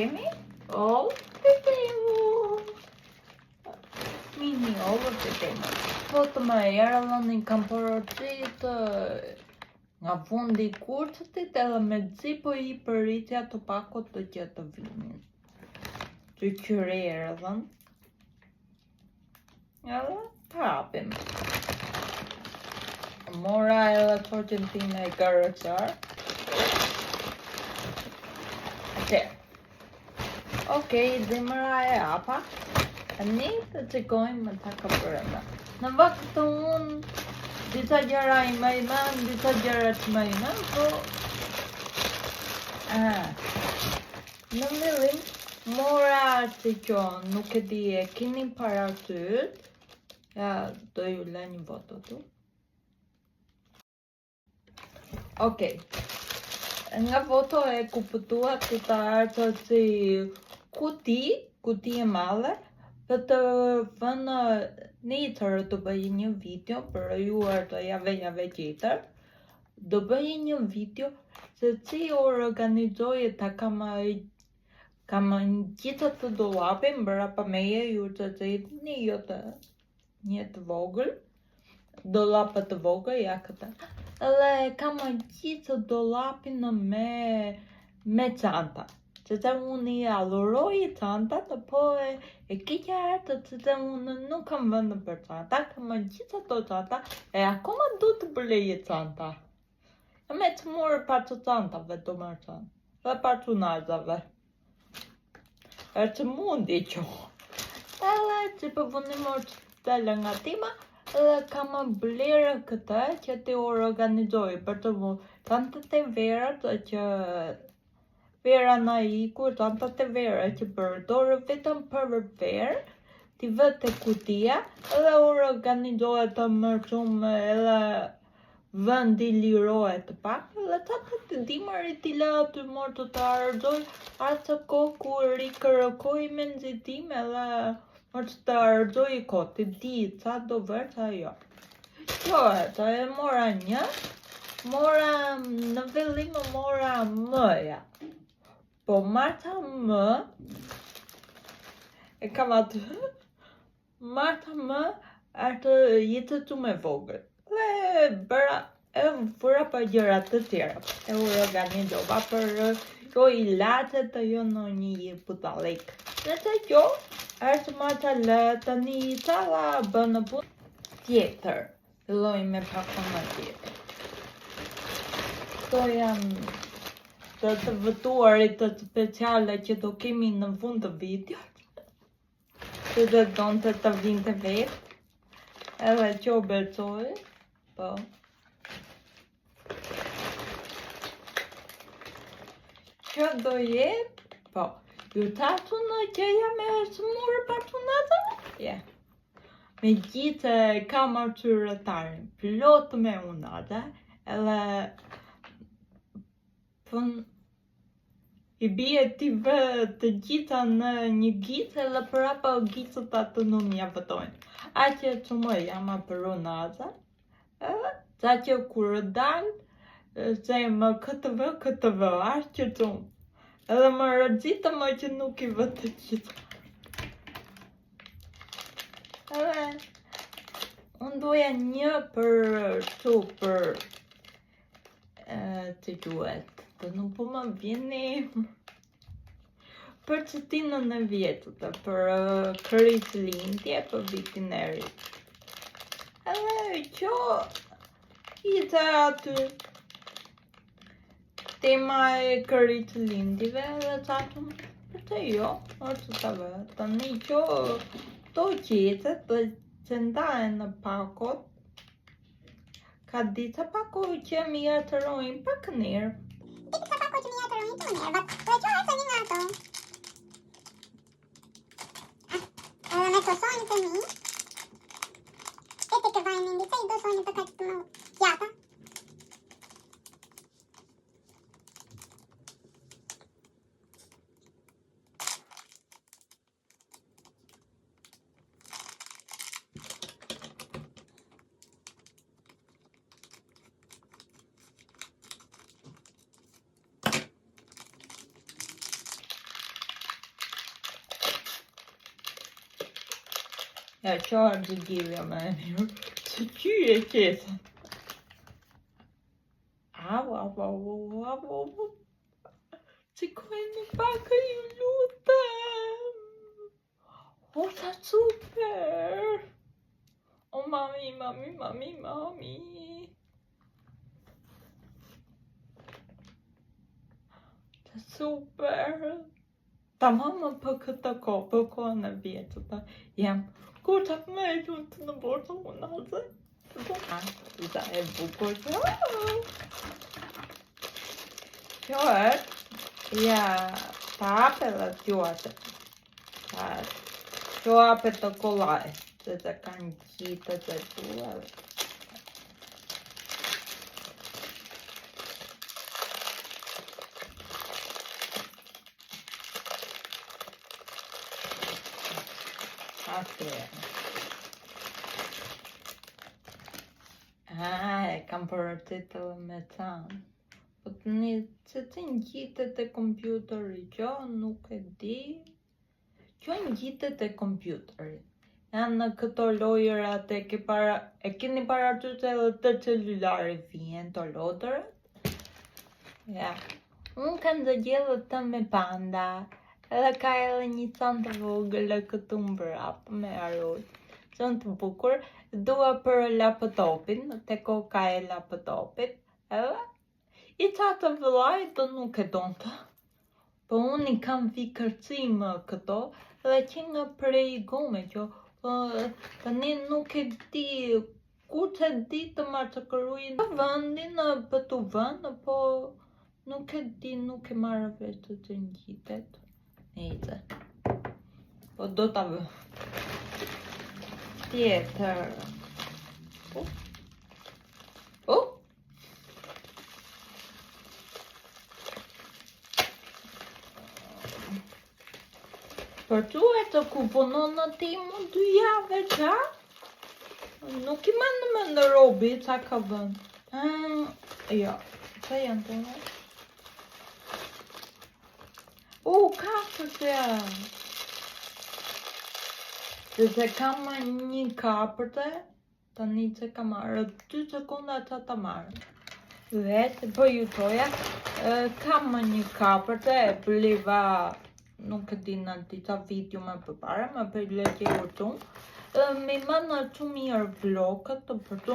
Kemi ovë të temu. Mini ovë të temu. Po të më Erlënin kam porocitë nga fundi I kursit edhe me zi po I përritja të pakot të që të vinin. Të qyre Erlën. Edhe të hapim. Mora edhe të Argentina I garëqar. Okej, dimëra e hapa. Ne të qikojmë më të këpërënda. Në vakt të unë, disa gjëra I më iman, disa gjëra që më iman, po... Në millim, mora që që nuk e di e kini parasysh, ja, do ju lë një voto tu. Okej. Nga voto e kuptuat të të artë si kuti e madhe, për të vënë nesër të bëj një video për juar të jave tjetër. Do bëj një video se si organizoj ta kam gjithë të dollapin brapa meje ju të zedni jo të një të vogël. Dollapët të vogël, ja këta. Edhe kam gjithë dollapin me çanta. Që unë I adhuroj çantat, po e keqja është se unë nuk kam vënë për çanta, kam gjithë ato çanta, e akoma du të blej çanta. Me të morë pa të çantave të marrë çanta, dhe pa të nazave. E që mundi që. Edhe që për vëndimor që të tëllë nga tima, edhe kam blerë këtë që të organizoj, për të mu çantat e verat që vera na ikur, çantat e vera që përdorë vetëm për verë, t'i vëte kutia, edhe organizohet të më shumë edhe vëndi lirohet pak, edhe çantat të dimërit t'i le aty morë të arëzoj, atë kohë kur I kërëkoj me nëzitim edhe morë të arëzoj I kohë, t'i di ca do vërë, ca jo. Jo të e mora një, mora në fillim mora mëja. Po marta më, e kam atë, marta më është jetë të me vogël. Dhe bëra, e vëra për gjërat të tjera. E organizova për jo I lacet të jo në një putalik. Nëse kjo, është marta lë të një tala bënë punë tjetër. Filloj me pakona tjetër. Këto janë të vëtuarit të speciale që do kemi në fund të video. Që dhe donë të vinte vetë. Edhe që o bercoj. Po. Që do jetë? Po. Ju tatu në që jam e smurë patunata? Ja. Me gjithë kam arqyrëtarin. Plot me unata. Edhe... I bie t'i vë të gjitha në një gjithë edhe prapa gjithët atë në një vëtojnë. A që që më jam a përru naza, sa që kur dalë, se më këtë vë, ashtë që që më. Edhe më rëgjitë më që nuk I vë të gjitha. Edhe, unë doja një për që për të gjuet. Të nuk po më vjeni për qëtinën e vjetët, për kërit lindje, për vitin e rrit. Edhe që I të aty tema e kërit lindjive dhe të atëm për të jo, orë që të vë. Të një që to qitët dhe që ndajnë në pakot, ka dita pako që mi atërojnë pak nërë. Dita pako që mi atërojnë të nërë, dhe që e të një nga to. Edhe me të sonjë të mi, e të këvajnë në ndisa I do sonjë të këtë të më gjata. Ja, qohar të gjivja me e mirë. Që qyje qesa. Au. Qikojni pak e ju lutem. O, ta super. O, mami. Ta super. Tamam për këtë kohë, për kohën e vjetët, jam kur të me e gjun të në borë të unaze. Za e bukur. Kjo është, ja, ta ape dhe tjuate. Kjo ape të kolaj, që të kanë gjitët e tua. E kam përëtit me tanë. Po të një që të ngjitet e kompjuteri, kjo nuk e di. Kjo ngjitet e kompjuteri. Janë në këto lojërat e keni paratyt edhe të celulari vjen të lodërat. Ja. Unë kanë të gjellë të me panda. Edhe ka edhe një canë të vogël këtu mbrapa me aroj. Qënë të bukur, dua për laptopin, te koka e laptopit, edhe i qa të vëllaj të nuk e donte. Po unë i kam vi kërcime këto, edhe që nga prej gome kjo, të një nuk e di, ku që di të ma që kërujnë të vëndin për të vëndë, po nuk e di, nuk e marrë vetë të ngjitet. Nejtë. Po do të vë. Tjetër. Për tu e të kuponon në timu 2 jave qa? Nuk I mandë me në robi qa ka vënd. Jo, që janë të në? Kapët janë. Se kam një kapërte, të një që kam marrë, 2 sekonda që të marrë. Vetë, për ju toja, kam një kapërte, e pëliva, nuk e di në dita video me përpare, me për letje urtum, me manë që mirë vlogët, për që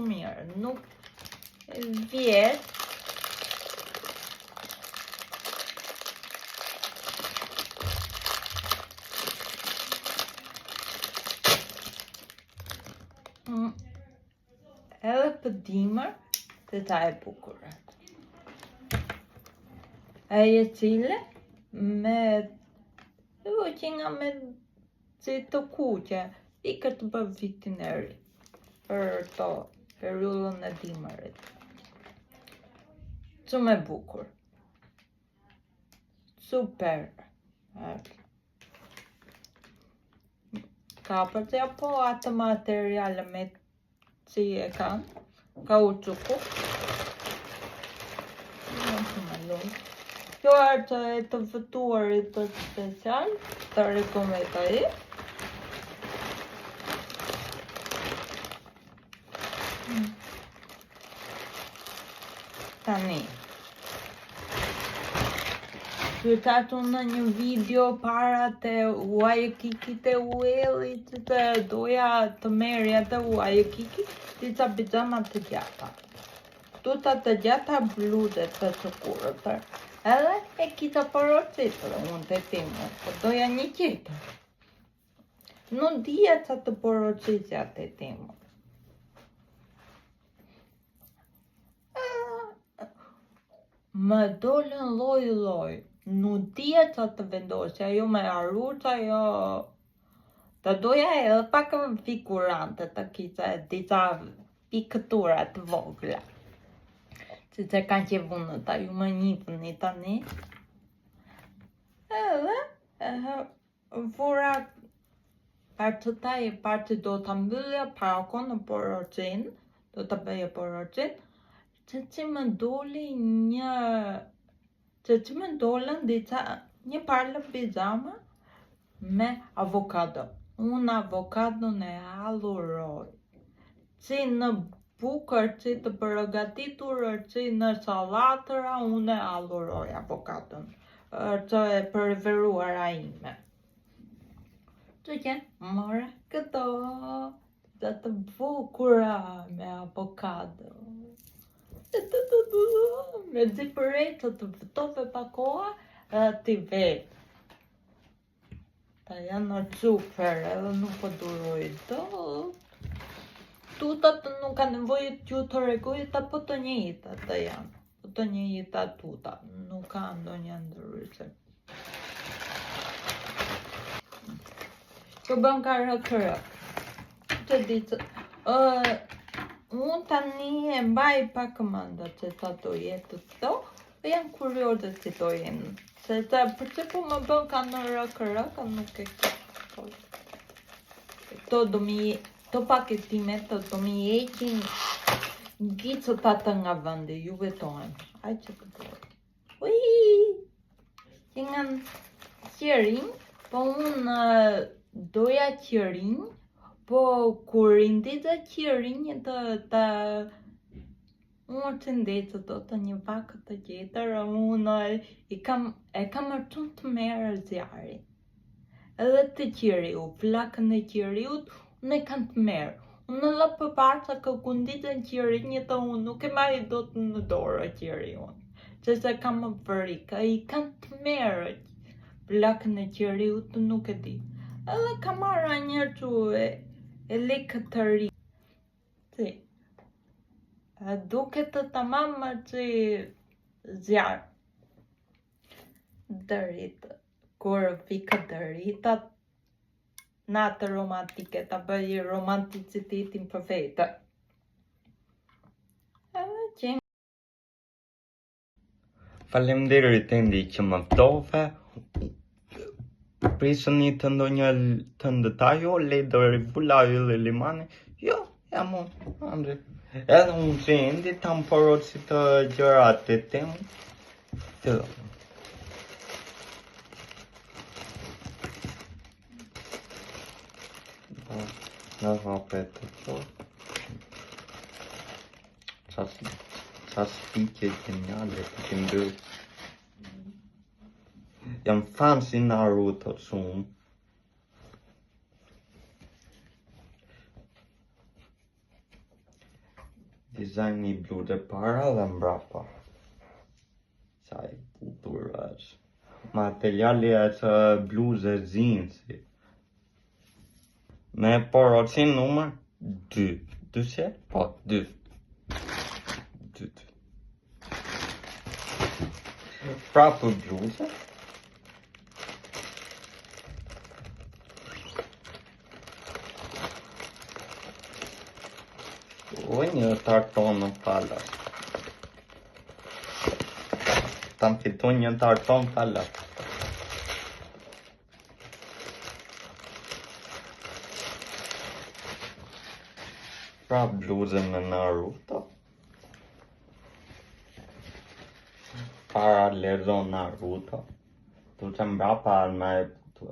mirë, nuk vjetë, edhe për dimër të ta e bukurë. E cile me vëqinga me të kuqe, I këtë për vitin e ri, për to, periudhën e dimërit. Që me bukur. Super. Kapët ja po atë materiale me që I e kanë, kauçuku. Kjo është e të vëtuarit të special, të rekomendoj. Tani. Pyetatu në një video para të Waikikit e Uellit të doja të merja të Waikikit, disa pijama të gjata. Tuta të gjata bluze të sëkurëtër. Edhe e kita porocitë dhe unë të timu, po doja një tjetër. Nuk dija që të porocitja të timu. Më dolën loj. Nuk dija që të vendosja, jo me arruqa, jo... Të doja edhe pak figurante të kisha disa piktura të vogla. Që kanë që vënë ta ju më njifëni tani. Edhe, vura partë do të mbyllja pako në porocin, do të bëja porocin, që më doli që më dolën disa një parë pijama me avokado. unë avokadon e halluroj. Si në bukër që të përgatitur, që në salatëra, unë e halluroj avokadon. Që e preferuara ime. Që që more këto dhe të bukura me avokado. Me zipërej që të vëtove pa koha ti vetë. Ta janë super edhe nuk po duroj do. Tutat nuk ka nevojë që të rregojit apo të njëjta të janë. Të njëjta tuta, nuk ka ndonjë ndryshe. Që bën kërëk. Që ditë, unë tani e mbaj pak mënda që sa do jetë këto, dhe jam kurioze si do jenë. Se të përcipu më bën ka në rëk, nuk e këtë. Këto do mi, to paketimet të do mi eqin gicët atë nga vëndi, ju vetojnë. Aj që të dojë. Ui! Që nga në qërin, po unë doja qërin, po kur indita qërin të unë që ndecë do të një vakët të tjetër, unë e kamërtun të merë zjarin. Edhe të qëriu, flakën e qëriut, unë e kam të merë. Unë edhe për parë sa këkunditën qërin të unë nuk e marri do të në dorë qëriun. Që se kam më frikë, i kam të merë flakën e qëriut, nuk e di. Edhe kam marra njërë që e lekë të ri. Si. Duke të tamam që zjarë. Dëritë. Kur vika dëritat, natë romantike, të bëjë romanticitetin për vete. Faleminderit Endi që më ftove. Prisëni të ndonjë të ndëtajo, le do rivullaju dhe limani. Jo, jam unë, Andri. Edhe unë që Endi të më poroci të gjërat të temë. Të në hapet të qo. Qa spike geniale të këndu. Jam fan si Naruto shumë. Dizajni blu dhe para dhe mbrapa. Sa i bukur është. Materiali është bluze zinsi. Me porocin numër 2. 2 se? Po, 2. 2. Prapë bluze. O një tarton në falas. Tam fitu një tarton falas. Pra bluzën me Naruto. Para lezon Naruto. Tu që mbrapa me putu.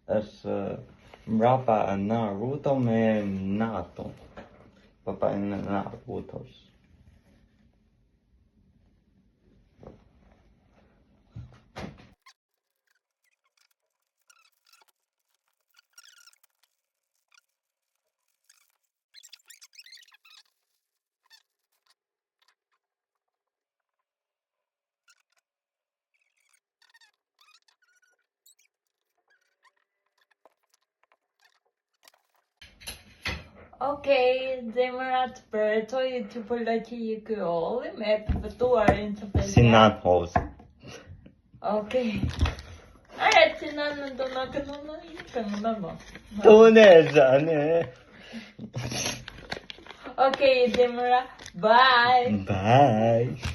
është mbrapa Naruto me Nato. Papá en Narutos. Okej, zemrat përretoj që përlaqi i kyolli me pëtuarin që përgja. Si nan hoz. Okej. Are që nanë do në kënë në më. Tu ne zane. Okej, zemra, bye. Bye.